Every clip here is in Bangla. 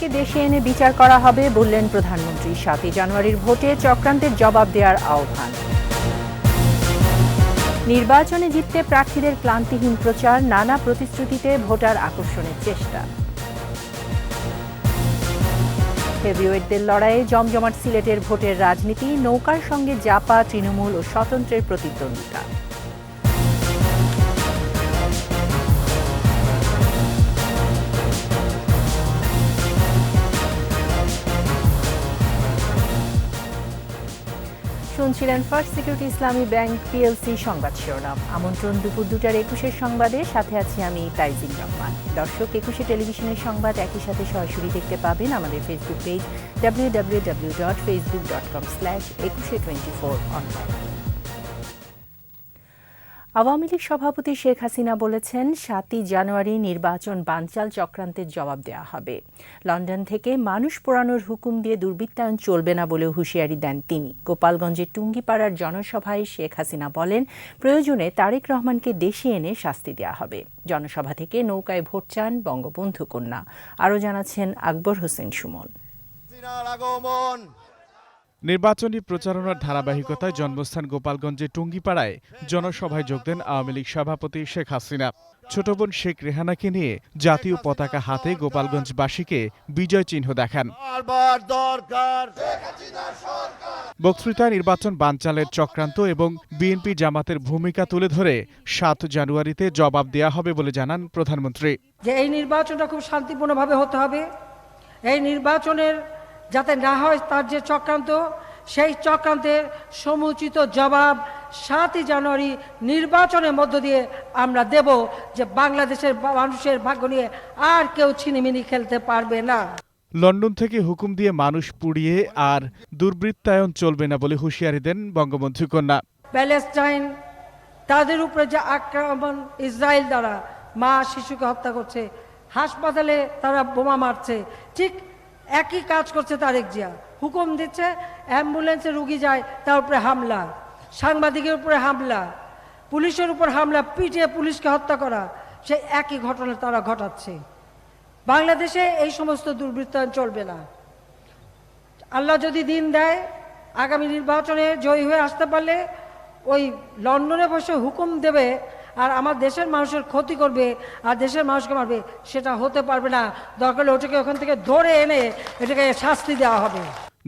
রহমানকে দেশে এনে বিচার করা হবে বললেন প্রধানমন্ত্রী। ৭ই জানুয়ারির ভোটে চক্রান্তের জবাব দেওয়ার আহ্বান। নির্বাচনে জিততে প্রার্থীদের ক্লান্তিহীন প্রচার, নানা প্রতিশ্রুতিতে ভোটার আকর্ষণের চেষ্টা। হেভিওয়েটদের লড়াইয়ে জমজমাট সিলেটের ভোটের রাজনীতি, নৌকার সঙ্গে জাপা তৃণমূল ও স্বতন্ত্রের প্রতিদ্বন্দ্বিতা। শুনছিলেন ফার্স্ট সিকিউরিটি ইসলামী ব্যাংক পিএলসি সংবাদ শিরোনাম। আমন্ত্রণ দুপুর 2টার 21 সংবাদে, সাথে আছি আমি তাইজিন রহমান। দর্শক, 21 টেলিভিশনের সংবাদ একই সাথে সরাসরি দেখতে পাবেন আমাদের Facebook page www.facebook.com/2124 online. Awami League সভাপতি শেখ হাসিনা বলেছেন, ৭ই জানুয়ারি নির্বাচন বানচাল চক্রান্তের জবাব দেওয়া হবে। লন্ডন থেকে মানুষ পোড়ানোর হুকুম দিয়ে দুর্বৃত্তায়ন চলবে না বলেও হুঁশিয়ারি দেন তিনি। গোপালগঞ্জের টুঙ্গিপাড়ার জনসভায় শেখ হাসিনা বলেন, প্রয়োজনে তারেক রহমানকে দেশে এনে শাস্তি দেওয়া হবে। জনসভা থেকে নৌকায় ভোট চান বঙ্গবন্ধু কন্যা। আরও জানাচ্ছেন আকবর হোসেন সুমন। নির্বাচনী প্রচারণার ধারাবাহিকতায় জন্মস্থান গোপালগঞ্জের টুঙ্গিপাড়ায় জনসভায় যোগ দেন আওয়ামী লীগ সভাপতি শেখ হাসিনা। ছোট বোন শেখ রেহানাকে নিয়ে জাতীয় পতাকা হাতে গোপালগঞ্জবাসীকে বিজয় চিহ্ন দেখান। বক্তৃতায় নির্বাচন বানচালের চক্রান্ত এবং বিএনপি জামাতের ভূমিকা তুলে ধরে ৭ জানুয়ারিতে জবাব দেয়া হবে বলে জানান প্রধানমন্ত্রী। যে এই নির্বাচনটা খুব শান্তিপূর্ণভাবে হতে হবে। এই নির্বাচনের যাতে না হয় তার যে চক্রান্ত, সেই চক্রান্তের সমুচিত জবাব ৭ই জানুয়ারি নির্বাচনের মধ্য দিয়ে আমরা দেব, যে বাংলাদেশের মানুষের ভাগ্য নিয়ে আর কেউ ছিনিমিনি খেলতে পারবে না। লন্ডন থেকে হুকুম দিয়ে মানুষ পুড়িয়ে আর দুর্বৃত্তায়ন চলবে না বলে হুঁশিয়ারি দেন বঙ্গবন্ধু কন্যা। প্যালেস্টাইন, তাদের উপরে যে আক্রমণ ইসরায়েল দ্বারা মা শিশুকে হত্যা করছে, হাসপাতালে তারা বোমা মারছে, ঠিক একই কাজ করছে তারেক জিয়া। হুকুম দিচ্ছে, অ্যাম্বুলেন্সে রুগী যায়, তার উপরে হামলা, সাংবাদিকের উপরে হামলা, পুলিশের উপর হামলা, পিটিয়ে পুলিশকে হত্যা করা, সেই একই ঘটনা তারা ঘটাচ্ছে। বাংলাদেশে এই সমস্ত দুর্বৃত্তায়ন চলবে না। আল্লাহ যদি দিন দেয়, আগামী নির্বাচনে জয়ী হয়ে আসতে পারলে ওই লন্ডনে বসে হুকুম দেবে আর আমার দেশের মানুষের ক্ষতি করবে আর দেশের মানুষকে মারবে, সেটা হতে পারবে না। দরকার হলে ওটাকে ওখান থেকে ধরে এনে এটাকে শাস্তি দেওয়া হবে।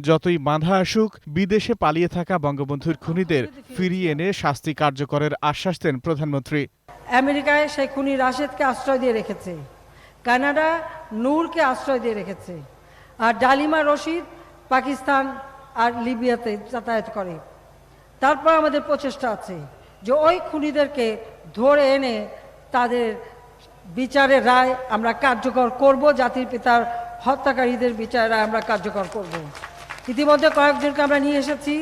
যতই বাধা আসুক, বিদেশে পালিয়ে থাকা বঙ্গবন্ধুর খুনিদের ফিরিয়ে এনে শাস্তি কার্যকরের আশ্বাস দেন প্রধানমন্ত্রী। আমেরিকায় সেই খুনি রাশেদকে আশ্রয় দিয়ে রেখেছে, কানাডা নূরকে আশ্রয় দিয়ে রেখেছে, আর ডালিমা রশিদ পাকিস্তান আর লিবিয়াতে যাতায়াত করে। তারপর আমাদের প্রচেষ্টা আছে যে ওই খুনিদেরকে ধরে এনে তাদের বিচারের রায় আমরা কার্যকর করব, জাতির পিতার হত্যাকারীদের বিচারের রায় আমরা কার্যকর করব। ইতিমধ্যে কয়েকজনকে আমরা নিয়ে এসেছি,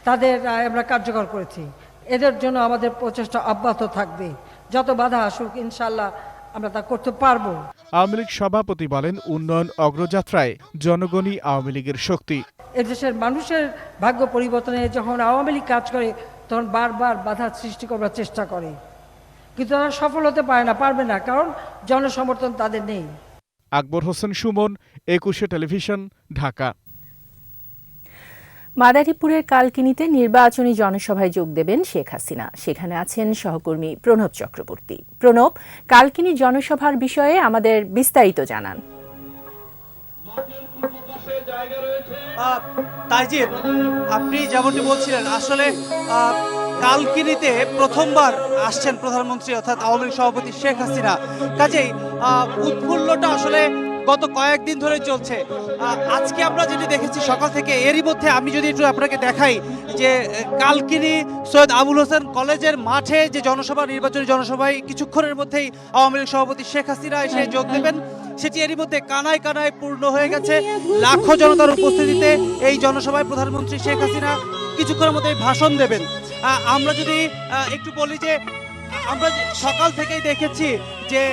তাদের রায় আমরা কার্যকর করেছি। এদের জন্য আমাদের প্রচেষ্টা অব্যাহত থাকবে। যত বাধা আসুক, ইনশাল্লাহ আমরা তা করতে পারবো। আওয়ামী লীগ সভাপতি বলেন, উন্নয়ন অগ্রযাত্রায় জনগণই আওয়ামী লীগের শক্তি। এদেশের মানুষের ভাগ্য পরিবর্তনে যখন আওয়ামী লীগ কাজ করে, তখন বারবার বাধা সৃষ্টি করার চেষ্টা করে, কিন্তু তারা সফল হতে পারবে না, কারণ জনসমর্থন তাদের নেই। আকবর হোসেন সুমন, 21 টেলিভিশন, ঢাকা। মাদারীপুরের কালকিনিতে নির্বাচনী জনসভায় যোগ দেবেন শেখ হাসিনা। সেখানে আছেন সহকর্মী প্রণব চক্রবর্তী। প্রণব, কালকিনি জনসভার বিষয়ে আমাদের বিস্তারিত জানান। তাইজিদ, আপনি যেমনটি বলছিলেন, আসলে কালকিনিতে প্রথমবার আসছেন প্রধানমন্ত্রী অর্থাৎ আওয়ামী লীগ সভাপতি শেখ হাসিনা। কাজেই উৎফুল্লটা আসলে গত কয়েকদিন ধরে চলছে। আজকে আমরা যেটি দেখেছি সকাল থেকে, এরই মধ্যে আমি যদি একটু আপনাকে দেখাই যে কালকিনি সৈয়দ আবুল হোসেন কলেজের মাঠে যে জনসভা, নির্বাচনী জনসভায় কিছুক্ষণের মধ্যেই আওয়ামী লীগ সভাপতি শেখ হাসিনা এসে যোগ দেবেন, সেটি এরই মধ্যে কানায় কানায় পূর্ণ হয়ে গেছে। লাখো জনতার উপস্থিতিতে এই জনসভায় প্রধানমন্ত্রী শেখ হাসিনা কিছুক্ষণের মধ্যে ভাষণ দেবেন। আমরা যদি একটু বলি যে আমরা সকাল থেকেই দেখেছি যে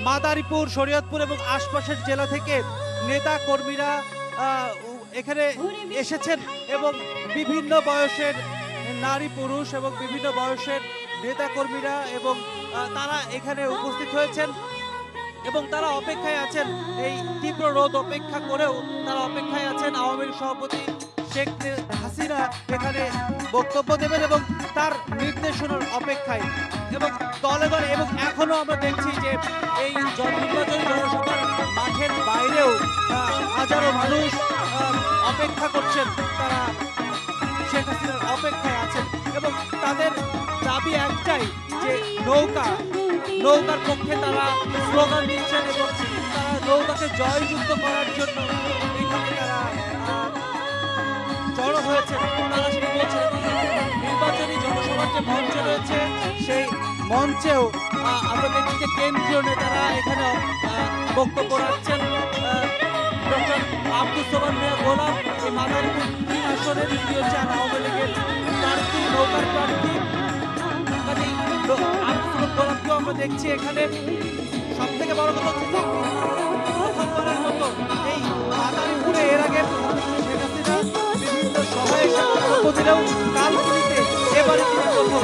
মাদারীপুর, শরীয়তপুর এবং আশপাশের জেলা থেকে নেতা কর্মীরা এখানে এসেছেন এবং বিভিন্ন বয়সের নারী পুরুষ এবং বিভিন্ন বয়সের নেতা কর্মীরা এবং তারা এখানে উপস্থিত হয়েছেন। এবং তারা অপেক্ষায় আছেন, এই তীব্র রোদ উপেক্ষা করেও তারা অপেক্ষায় আছেন আওয়ামী লীগ সভাপতি শেখ হাসিনা এখানে বক্তব্য দেবেন এবং তার নির্দেশনার অপেক্ষায়। এবং দলে দলে এবং এখনো আমরা দেখছি যে এই নির্বাচনী জনসভার মাঠের বাইরেও হাজারো মানুষ অপেক্ষা করছেন, তারা শেখ হাসিনার অপেক্ষায় আছেন এবং তাদের দাবি একটাই যে নৌকার পক্ষে তারা স্লোগান দিচ্ছেন এবং তারা নৌকাকে জয়যুক্ত করার জন্য এখানে তারা জড়ো হয়েছেন। তারা সেটা বলছেন নির্বাচনী জনসভার যে মঞ্চ রয়েছে সেই মঞ্চেও আমরা দেখছি যে কেন্দ্রীয় নেতারা এখানে বক্তব্য রাখছেন। ডক্টর আব্দুল সোবান মিয়া গোলাম এই মাদারীপুর 3 আসনের দ্বিতীয় চার আওয়ামী লীগের প্রার্থী, নৌকার প্রার্থী আব্দুল সোবান গোলামকেও আমরা দেখছি এখানে। সব থেকে বড় কথা হচ্ছে প্রথমবারের মতো এই মাদারীপুরে এর আগে শেখ হাসিনা বিভিন্ন সভায় এসে বক্তব্য দিলেও কালকিনিতে এবারে তিনি প্রথম।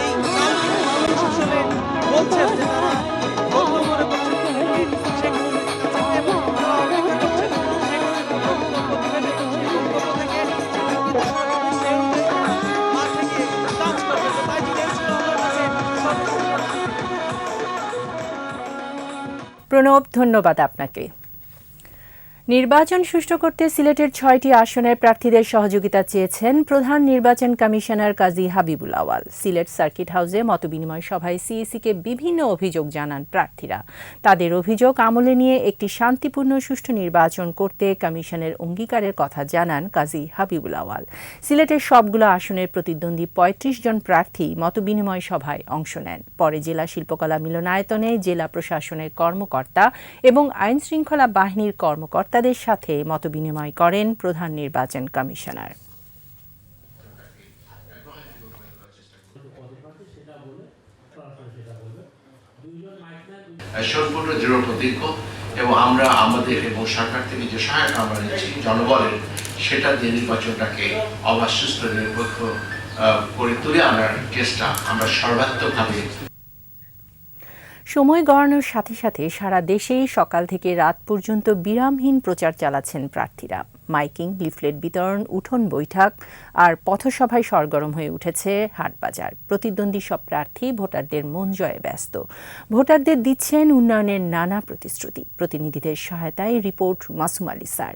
এই কালকিনি মানুষ আসলে বলছেন যে তারা ধন্য মনে করছেন শেখ হাসিনাকে এবং তারা অপেক্ষা করছেন শেখ হাসিনা বক্তব্য দিবেন এবং সেই বক্তব্য থেকে মাঠে গিয়ে কাজ করবেন। তাই জিজ্ঞেস ছিল আমার কাছে প্রণব, ধন্যবাদ আপনাকে। নির্বাচন সুষ্ঠু করতে সিলেটের 6টি আসনের প্রার্থীদের সহযোগিতা চেয়েছেন প্রধান নির্বাচন কমিশনার কাজী হাবিবুল আওয়াল। সিলেট সার্কিট হাউসে মতবিনিময় সভায় সিইসিকে বিভিন্ন অভিযোগ জানান প্রার্থীরা। তাদের অভিযোগ আমলে নিয়ে একটি শান্তিপূর্ণ সুষ্ঠু নির্বাচন করতে কমিশনের অঙ্গীকারের কথা জানান কাজী হাবিবুল আওয়াল। সিলেটের সবগুলো আসনের প্রতিদ্বন্দ্বী ৩৫ জন প্রার্থী মতবিনিময় সভায় অংশ নেন। পরে জেলা শিল্পকলা মিলনায়তনে জেলা প্রশাসনের কর্মকর্তা এবং আইনশৃঙ্খলা বাহিনীর কর্মকর্তাদের সাথে মতবিনিময় করেন প্রধান নির্বাচন কমিশনার। সম্পূর্ণ দৃঢ় প্রতিজ্ঞ এবং আমরা আমাদের এবং সরকার থেকে যে সহায়তা আমরা নিচ্ছি জনগণের, সেটা দিয়ে নির্বাচনটাকে অবাধ সুষ্ঠু নিরপেক্ষ করে তুলে আনার চেষ্টা আমরা সর্বাত্মকভাবে। সময় গড়ানোর সাথে সাথে সারা দেশেই সকাল থেকে রাত পর্যন্ত বিরামহীন প্রচার চালাচ্ছেন প্রার্থীরা। মাইকিং, লিফলেট বিতরণ, উঠোন বৈঠক আর পথসভায় সরগরম হয়ে উঠেছে হাটবাজার। প্রতিদ্বন্দ্বী সব প্রার্থী ভোটারদের মন জয়ে ব্যস্ত। ভোটারদের দিচ্ছেন উন্নয়নের নানা প্রতিশ্রুতি। প্রতিনিধিদের সহায়তায় রিপোর্ট মাসুম আলী স্যার।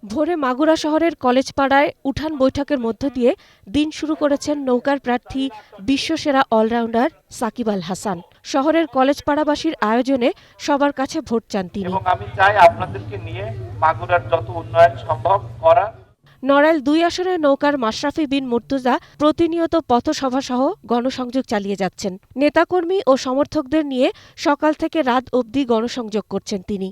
ভোরে মাগুরা শহরের কলেজপাড়ায় উঠান বৈঠকের মধ্য দিয়ে দিন শুরু করেছেন নৌকার প্রার্থী বিশ্বসেরা অলরাউন্ডার সাকিব আল হাসান। শহরের কলেজপাড়াবাসীর আয়োজনে সবার কাছে ভোট চান তিনি। এবং আমি চাই আপনাদেরকে নিয়ে মাগুরার যত উন্নয়ন সম্ভব করা। নড়াইল 2 আসনে নৌকার মাশরাফি বিন মুর্তুজা প্রতিনিয়ত পথসভা সহ গণসংযোগ চালিয়ে যাচ্ছেন। নেতাকর্মী ও সমর্থকদের নিয়ে সকাল থেকে রাত অবধি গণসংযোগ করছেন তিনি।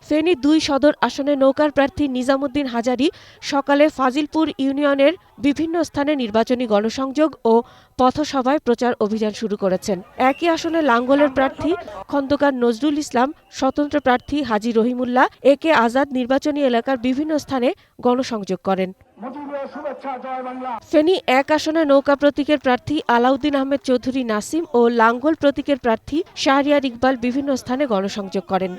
ফেনী 2 সদর আসনে নৌকার প্রার্থী নিজামুদ্দিন হাজারী সকালে ফাজিলপুর ইউনিয়নের বিভিন্ন স্থানে নির্বাচনী গণসংযোগ ও পথসভায় প্রচার অভিযান শুরু করেছেন। একই আসনে লাঙ্গলের প্রার্থী খন্দকার নজরুল ইসলাম, স্বতন্ত্র প্রার্থী হাজী রহিমুল্লাহ, একে আজাদ নির্বাচনী এলাকার বিভিন্ন স্থানে গণসংযোগ করেন। ফেনী 1 আসনে নৌকা প্রতীকের প্রার্থী আলাউদ্দিন আহমেদ চৌধুরী নাসিম ও লাঙ্গল প্রতীকের প্রার্থী শাহরিয়ার ইকবাল বিভিন্ন স্থানে গণসংযোগ করেন।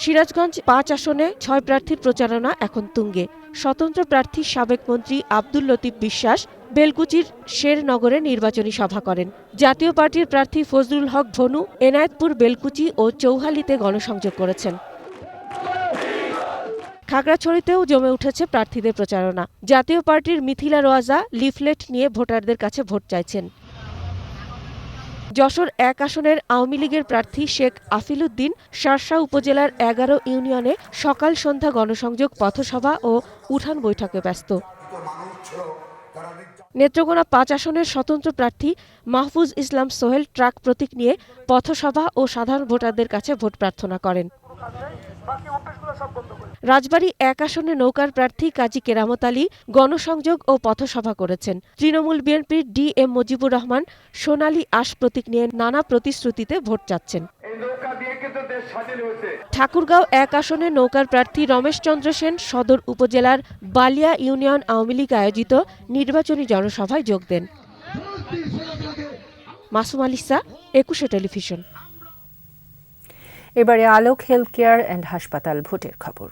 সিরাজগঞ্জ 5 আসনে 6 প্রার্থীর প্রচারণা এখন তুঙ্গে। স্বতন্ত্র প্রার্থী সাবেক মন্ত্রী আব্দুল লতিফ বিশ্বাস বেলকুচির শেরনগরে নির্বাচনী সভা করেন। জাতীয় পার্টির প্রার্থী ফজলুল হক ভনু এনায়েতপুর, বেলকুচি ও চৌহালিতে গণসংযোগ করেছেন। খাগড়াছড়িতেও জমে উঠেছে প্রার্থীদের প্রচারণা। জাতীয় পার্টির মিথিলা রোয়াজা লিফলেট নিয়ে ভোটারদের কাছে ভোট চাইছেন। যশোর 1 আসনের আওয়ামী লীগের প্রার্থী শেখ আফিল উদ্দিন শার্শা উপজেলার 11 ইউনিয়নে সকাল সন্ধ্যা গণসংযোগ, পথসভা ও উঠান বৈঠকে ব্যস্ত। নেত্রকোনা 5 আসনের স্বতন্ত্র প্রার্থী মাহফুজ ইসলাম সোহেল ট্রাক প্রতীক নিয়ে পথসভা ও সাধারণ ভোটারদের কাছে ভোট প্রার্থনা করেন। রাজবাড়ী 1 আসনে নৌকার প্রার্থী কাজী কেরামত আলী গণসংযোগ ও পথসভা করেছেন। তৃণমূল বিএনপির DM মুজিবুর রহমান সোনালী আশ প্রতীক নিয়ে নানা প্রতিশ্রুতিতে ভোট চাচ্ছেন। ঠাকুরগাঁও ১ আসনে নৌকার প্রার্থী রমেশ চন্দ্র সেন সদর উপজেলার বালিয়া ইউনিয়ন আওয়ামী লীগ আয়োজিত নির্বাচনী জনসভায় যোগ দেন। মাসুম আলিসা, ২১ টেলিভিশন। এবারে আলোক হেলথ কেয়ার অ্যান্ড হাসপাতাল ভোটের খবর।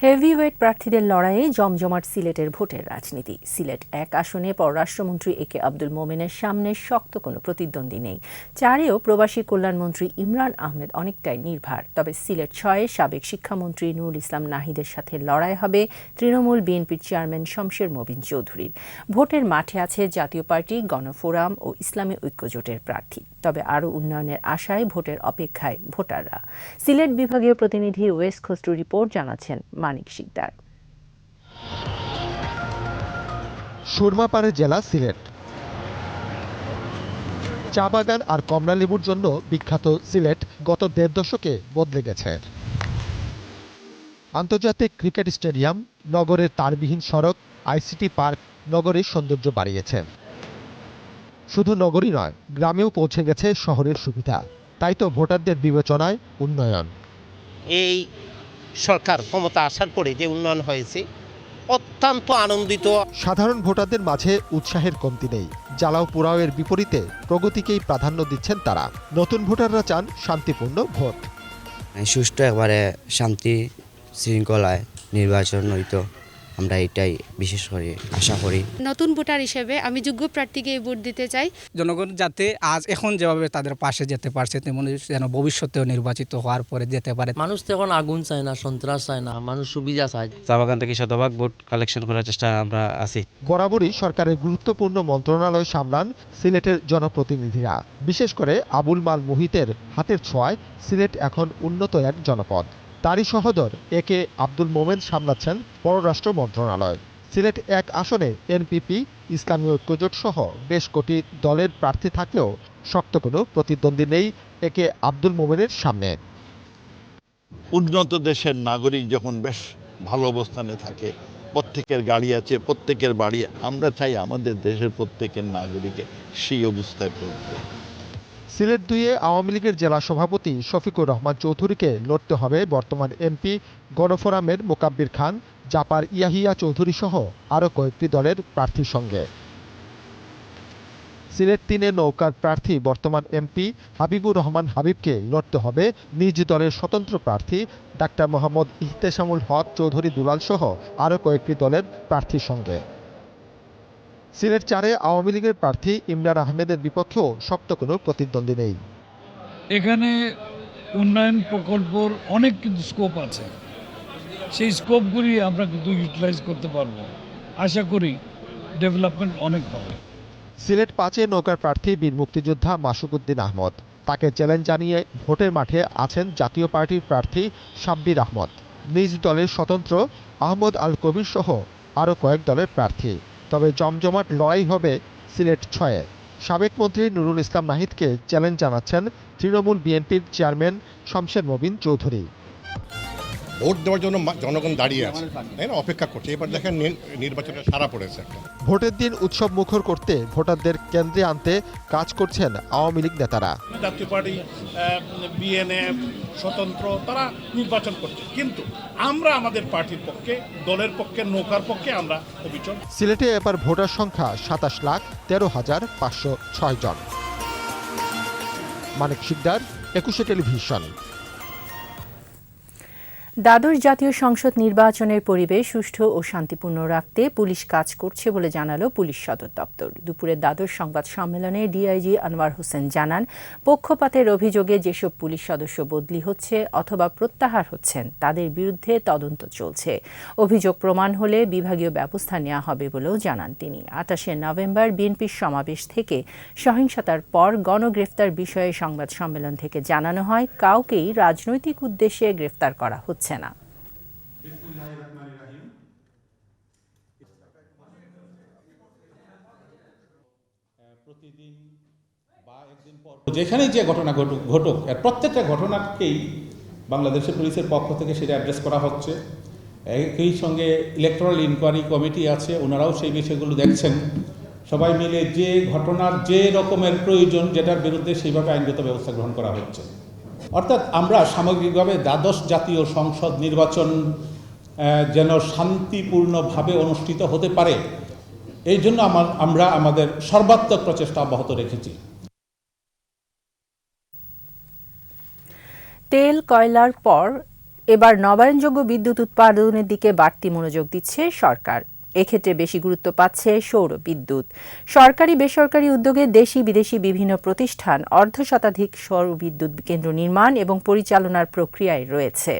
হেভিওয়েট প্রার্থীদের লড়াইয়ে জমজমাট সিলেটের ভোটের রাজনীতি। সিলেট ১ আসনে পররাষ্ট্রমন্ত্রী একে আব্দুল মোমেনের সামনে শক্ত কোনো প্রতিদ্বন্দ্বী নেই। ৪এও প্রবাসী কল্যাণমন্ত্রী ইমরান আহমেদ অনেকটাই নির্ভার। তবে সিলেট ৬-এ সাবেক শিক্ষামন্ত্রী নুরুল ইসলাম নাহিদের সাথে লড়াই হবে তৃণমূল বিএনপির চেয়ারম্যান শমশের মবিন চৌধুরীর। ভোটের মাঠে আছে জাতীয় পার্টি, গণফোরাম ও ইসলামী ঐক্যজোটের প্রার্থী। তবে আরও উন্নয়নের আশায় ভোটের অপেক্ষায় ভোটাররা। সিলেট বিভাগীয় প্রতিনিধি ওয়েস খসরু রিপোর্ট জানাচ্ছেন মানিক শিকদার। সুরমাপাড়ের জেলা সিলেট। চা বাগান আর কমলা লেবুর জন্য বিখ্যাত সিলেট গত ১.৫ দশকে বদলে গেছে। আন্তর্জাতিক ক্রিকেট স্টেডিয়াম, নগরের তারবিহীন সড়ক, আইসিটি পার্ক নগরের সৌন্দর্য বাড়িয়েছে। শুধু নগরই নয়, গ্রামেও পৌঁছে গেছে শহরের সুবিধা। তাই তো ভোটারদের বিবেচনায় উন্নয়ন। এই সরকার ক্ষমতা আসার পরে যে উন্নয়ন হয়েছে অত্যন্ত আনন্দিত। সাধারণ ভোটারদের মাঝে উৎসাহের কমতি নেই। জ্বালাও পোড়াওয়ের বিপরীতে প্রগতিকেই প্রাধান্য দিচ্ছেন তারা। নতুন ভোটাররা চান শান্তিপূর্ণ ভোট। সুষ্ঠু একবারে শান্তি শৃঙ্খলায় নির্বাচন হইতো, আমরা এটাই বিশেষ করে আশা করি। নতুন ভোটার হিসেবে আমি যোগ্য প্রার্থীকে ভোট দিতে চাই। জনগণ যাতে আজ এখন যেভাবে তাদের পাশে যেতে পারছে তেমন যেন ভবিষ্যতেও নির্বাচিত হওয়ার পরে যেতে পারে। মানুষ তো এখন আগুন চায় না, সন্ত্রাস চায় না, মানুষ সুবিধা চায়। চা বাগান থেকে শতভাগ ভোট কালেকশন করার চেষ্টা আমরা আছি। বরাবরই সরকারের গুরুত্বপূর্ণ মন্ত্রণালয় সামলান সিলেটের জনপ্রতিনিধিরা। বিশেষ করে আবুল মাল মুহিতের হাতের ছোঁয়ায় সিলেট এখন উন্নত এক জনপদ। তারই সহোদর একে আব্দুল মোমেন সামলাচ্ছেন পররাষ্ট্র মন্ত্রণালয়। সিলেট ১ আসনে এনপিপি, ইসলামী ঐক্যজোট সহ বেশ কটি দলের প্রার্থী থাকলেও শক্ত কোনো প্রতিদ্বন্দ্বী নেই একে আব্দুল মোমেনের সামনে। উন্নত দেশের নাগরিক যখন বেশ ভালো অবস্থানে থাকে, প্রত্যেকের গাড়ি আছে, প্রত্যেকের বাড়ি, আমরা চাই আমাদের দেশের প্রত্যেকের নাগরিকে সেই অবস্থায় পড়বে। সিলেট ২-এ আওয়ামী লীগের জেলা সভাপতি শফিকুর রহমান চৌধুরীকে লড়তে হবে বর্তমান এমপি গণফোরামের মোকাব্বির খান, জাপার ইয়াহিয়া চৌধুরী সহ আরও কয়েকটি দলের প্রার্থীর সঙ্গে। সিলেট ৩-এ নৌকার প্রার্থী বর্তমান এমপি হাবিবুর রহমান হাবিবকে লড়তে হবে নিজ দলের স্বতন্ত্র প্রার্থী ডাক্তার মোহাম্মদ ইহতেশামুল হক চৌধুরী দুলাল সহ আরও কয়েকটি দলের প্রার্থীর সঙ্গে। সিলেট ৪-এ আওয়ামী লীগের প্রার্থী ইমরান আহমেদের বিপক্ষেও শক্ত কোনো প্রতিদ্বন্দ্বী নেই। এখানে উন্নয়ন প্রকল্পর অনেক কিন্তু স্কোপ আছে, সেই স্কোপগুলি আমরা কিন্তু ইউটিলাইজ করতে পারবো। আশা করি ডেভেলপমেন্ট অনেক হবে। সিলেট ৫-এ নৌকার প্রার্থী বীর মুক্তিযোদ্ধা মাসুকুদ্দিন আহমদ। তাকে চ্যালেঞ্জ জানিয়ে ভোটের মাঠে আছেন জাতীয় পার্টির প্রার্থী সাব্বির আহমদ, নিজ দলের স্বতন্ত্র আহমদ আল কবির সহ আরও কয়েক দলের প্রার্থী। তবে জমজমাট লড়াই হবে সিলেট ৬-এ। সাবেক মন্ত্রী নুরুল ইসলাম নাহিদকে চ্যালেঞ্জ জানাচ্ছেন তৃণমূল বিএনপির চেয়ারম্যান শমশের মবিন চৌধুরী। ভোট দেওয়ার জন্য জনগণ দাঁড়িয়ে আছে, তাই না, অপেক্ষা করছে। এবার দেখেন নির্বাচনে সারা পড়েছে। ভোটের দিন উৎসব মুখর করতে ভোটারদের কেন্দ্রে আনতে কাজ করছেন আওয়ামী লীগ নেতারা। জাতীয় পার্টি, বিএনএফ, স্বতন্ত্র তারা নির্বাচন করছে, কিন্তু আমরা আমাদের পার্টির পক্ষে, দলের পক্ষে, নৌকার পক্ষে আমরা অবিচল। সিলেটে এবার ভোটার সংখ্যা ২৭,১৩,৫০৬ জন। মানিক শিকদার, ২১ টেলিভিশন। দ্বাদশ জাতীয় সংসদ নির্বাচনের পরিবেশ সুষ্ঠু ও শান্তিপূর্ণ রাখতে পুলিশ কাজ করছে বলে জানালো পুলিশ সদর দপ্তর। দুপুরে দ্বাদশ সংবাদ সম্মেলনে ডিআইজি আনোয়ার হোসেন জানান, পক্ষপাতের অভিযোগে যেসব পুলিশ সদস্য বদলি হচ্ছে অথবা প্রত্যাহার হচ্ছেন তাদের বিরুদ্ধে তদন্ত চলছে। অভিযোগ প্রমাণ হলে বিভাগীয় ব্যবস্থা নেওয়া হবে বলেও জানান তিনি। ২৮শে নভেম্বর বিএনপির সমাবেশ থেকে সহিংসতার পর গণগ্রেফতার বিষয়ে সংবাদ সম্মেলন থেকে জানানো হয়, কাউকেই রাজনৈতিক উদ্দেশ্যে গ্রেফতার করা হচ্ছে না। যেখানেই যে ঘটনা ঘটুক প্রত্যেকটা ঘটনাকেই বাংলাদেশের পুলিশের পক্ষ থেকে সেটা অ্যাড্রেস করা হচ্ছে একই সঙ্গে ইলেকট্রাল ইনকোয়ারি কমিটি আছে, ওনারাও সেই বিষয়গুলো দেখছেন। সবাই মিলে যে ঘটনার যে রকমের প্রয়োজন যেটার বিরুদ্ধে সেইভাবে আইনগত ব্যবস্থা গ্রহণ করা হচ্ছে। অর্থাৎ আমরা সামগ্রিকভাবে দ্বাদশ জাতীয় সংসদ নির্বাচন যেন শান্তিপূর্ণভাবে অনুষ্ঠিত হতে পারে, এই জন্য আমরা আমাদের সর্বাত্মক প্রচেষ্টা অব্যাহত রেখেছি। তেল কয়লার পর এবার নবায়নযোগ্য বিদ্যুৎ উৎপাদনের দিকে বাড়তি মনোযোগ দিচ্ছে সরকার। এক্ষেত্রে বেশি গুরুত্ব পাচ্ছে সৌর বিদ্যুৎ। সরকারি বেসরকারি উদ্যোগে দেশি বিদেশি বিভিন্ন প্রতিষ্ঠান 1/2 সৌর বিদ্যুৎ কেন্দ্র নির্মাণ এবং পরিচালনার প্রক্রিয়ায় রয়েছে।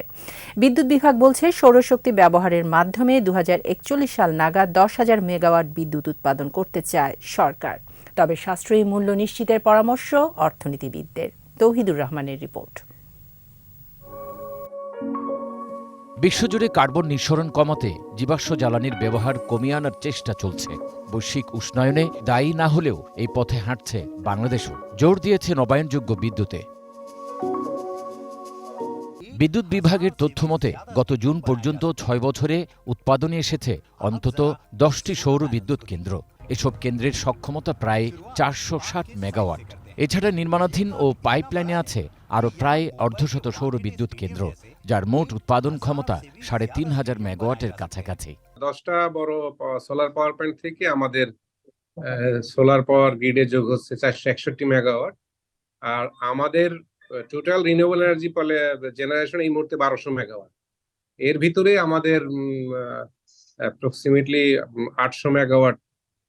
বিদ্যুৎ বিভাগ বলছে, সৌরশক্তি ব্যবহারের মাধ্যমে 2041 সাল নাগাদ 10,000 মেগাওয়াট বিদ্যুৎ উৎপাদন করতে চায় সরকার। তবে সাশ্রয়ী মূল্য নিশ্চিতের পরামর্শ অর্থনীতিবিদদের। তৌহিদুর রহমানের রিপোর্ট। বিশ্বজুড়ে কার্বন নিঃসরণ কমাতে জীবাশ্ম জ্বালানির ব্যবহার কমিয়ে আনার চেষ্টা চলছে। বৈশ্বিক উষ্ণায়নে দায়ী না হলেও এই পথে হাঁটছে বাংলাদেশও। জোর দিয়েছে নবায়নযোগ্য বিদ্যুতে। বিদ্যুৎ বিভাগের তথ্যমতে গত জুন পর্যন্ত 6 বছরে উৎপাদনে এসেছে অন্তত 10টি সৌর বিদ্যুৎ কেন্দ্র। এসব কেন্দ্রের সক্ষমতা প্রায় 460 মেগাওয়াট। এছাড়া নির্মাণাধীন ও পাইপলাইনে আছে আরও প্রায় 1/2 সৌর বিদ্যুৎ কেন্দ্র, যার মোট উৎপাদন ক্ষমতা 3,500 মেগাওয়াটের কাছাকাছি। 10টা বড় সোলার পাওয়ার প্ল্যান্ট থেকে আমাদের সোলার পাওয়ার গ্রিডে যোগ হচ্ছে 461 মেগাওয়াট। আর আমাদের টোটাল রিনিউয়েবল এনার্জি জেনারেশন এই মুহূর্তে 1200 মেগাওয়াট। এর ভিতরে আমাদের অ্যাপ্রক্সিমেটলি 800 মেগাওয়াট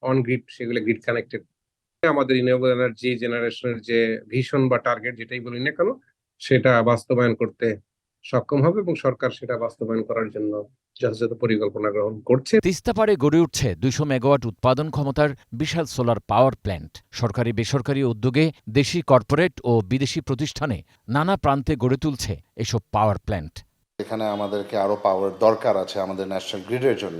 অন গ্রিড, সেগুলো গ্রিড কানেক্টেড। আমাদের রিনিউয়েবল এনার্জি জেনারেশনের যে ভিশন বা টার্গেট যেটাই বলি না কেন, সেটা বাস্তবায়ন করতে সক্ষম হবে এবং সরকার সেটা বাস্তবায়ন করার জন্য যথাযথ পরিকল্পনা গ্রহণ করছে। তিস্তাপাড়ে গড়ে উঠছে 200 মেগাওয়াট উৎপাদন ক্ষমতার বিশাল সোলার পাওয়ার প্ল্যান্ট। সরকারি বেসরকারি উদ্যোগে দেশি কর্পোরেট ও বিদেশি প্রতিষ্ঠানে নানা প্রান্তে গড়ে তুলছে এসব পাওয়ার প্ল্যান্ট। এখানে আমাদেরকে আরও পাওয়ার দরকার আছে আমাদের ন্যাশনাল গ্রিডের জন্য।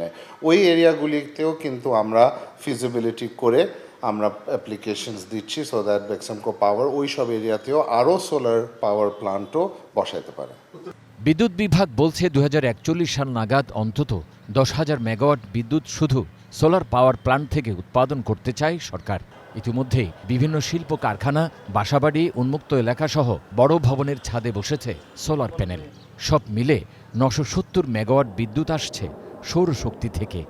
ওই এরিয়াগুলিতেও কিন্তু আমরা ফিজিবিলিটি করে আমরা অ্যাপ্লিকেশনস দিচ্ছি, সো দ্যাট বেক্সিমকো পাওয়ার ওই সব এরিয়াতেও আরও সোলার পাওয়ার প্ল্যান্টও বসাইতে পারে। বিদ্যুৎ বিভাগ বলছে 2041 সাল নাগাদ অন্তত 10,000 মেগাওয়াট বিদ্যুৎ শুধু সোলার পাওয়ার প্ল্যান্ট থেকে উৎপাদন করতে চায় সরকার। ইতিমধ্যেই বিভিন্ন শিল্প কারখানা, বাসাবাড়ি, উন্মুক্ত এলাকাসহ বড় ভবনের ছাদে বসেছে সোলার প্যানেল। সব মিলে 970 মেগাওয়াট বিদ্যুৎ আসছে সৌরশক্তি থেকে।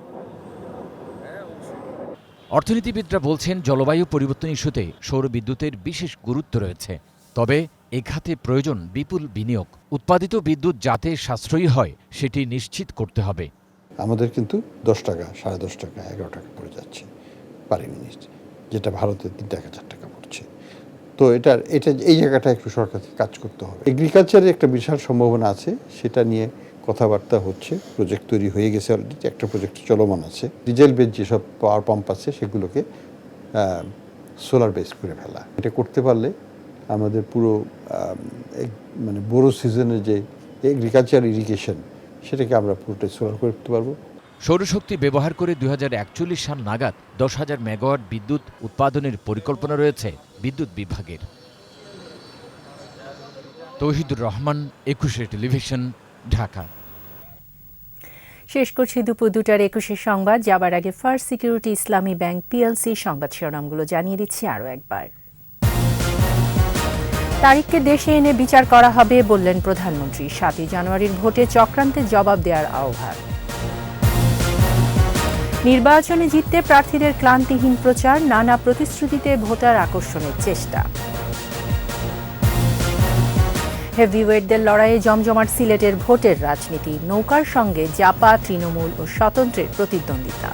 অর্থনীতিবিদরা বলছেন, জলবায়ু পরিবর্তন ইস্যুতে সৌর বিদ্যুতের বিশেষ গুরুত্ব রয়েছে। তবে এ খাতে প্রয়োজন বিপুল বিনিয়োগ। উৎপাদিত বিদ্যুৎ যাতে সাশ্রয়ী হয় সেটি নিশ্চিত করতে হবে। আমাদের কিন্তু 10 টাকা, 10.5 টাকা, 11 টাকা পড়ে যাচ্ছে পার ইউনিট, যেটা ভারতে 3 টাকা 4 টাকা পড়ছে। তো এটা এই জায়গাটা একটু সরকারকে কাজ করতে হবে। এগ্রিকালচারের একটা বিশাল সম্ভাবনা আছে, সেটা নিয়ে কথাবার্তা হচ্ছে। প্রজেক্ট তৈরি হয়ে গেছে অলরেডি, একটা প্রজেক্ট চলমান আছে। ডিজেল বেস যেসব পাওয়ার পাম্প আছে সেগুলোকে সোলার বেস করে ফেলা। এটা করতে পারলে আমাদের পুরো মানে বড় সিজনের যে এগ্রিকালচার ইরিগেশন, সেটাকে আমরা পুরোটাই সোলার করতে পারবো। সৌরশক্তি ব্যবহার করে 2041 সাল নাগাদ 10,000 মেগাওয়াট বিদ্যুৎ উৎপাদনের পরিকল্পনা রয়েছে বিদ্যুৎ বিভাগের। তৌহিদুর রহমান, 21 টেলিভিশন, ঢাকা। শেষ করছি দুপুর 2টার 21 সংবাদ। যাবার আগে ফার্স্ট সিকিউরিটি ইসলামী ব্যাংক পিএলসি সংবাদ শিরোনামগুলো জানিয়ে দিচ্ছি আরও একবার। তারিখকে দেশে এনে বিচার করা হবে বললেন প্রধানমন্ত্রী। 7 জানুয়ারির ভোটে চক্রান্তের জবাব দেওয়ার আহ্বান। নির্বাচনে জিততে প্রার্থীদের ক্লান্তিহীন প্রচার, নানা প্রতিশ্রুতিতে ভোটার আকর্ষণের চেষ্টা। হেভিওয়েটদের লড়াইয়ে জমজমাট সিলেটের ভোটের রাজনীতি, নৌকার সঙ্গে জাপা, তৃণমূল ও স্বতন্ত্রের প্রতিদ্বন্দ্বিতা।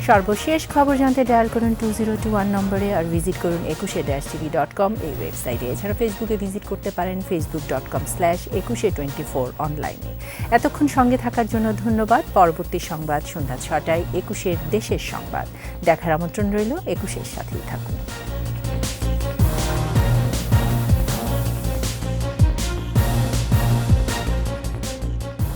সর্বশেষ খবর জানতে ডায়াল করুন 2021 নম্বরে আর ভিজিট করুন 21-tv.com এই ওয়েবসাইটে। এছাড়া ফেসবুকে ভিজিট করতে পারেন facebook.com/2124 অনলাইনে। এতক্ষণ সঙ্গে থাকার জন্য ধন্যবাদ। পরবর্তী সংবাদ সন্ধ্যা 6টায় 21 দেশের সংবাদ দেখার আমন্ত্রণ রইল। 21 সাথেই থাকুন।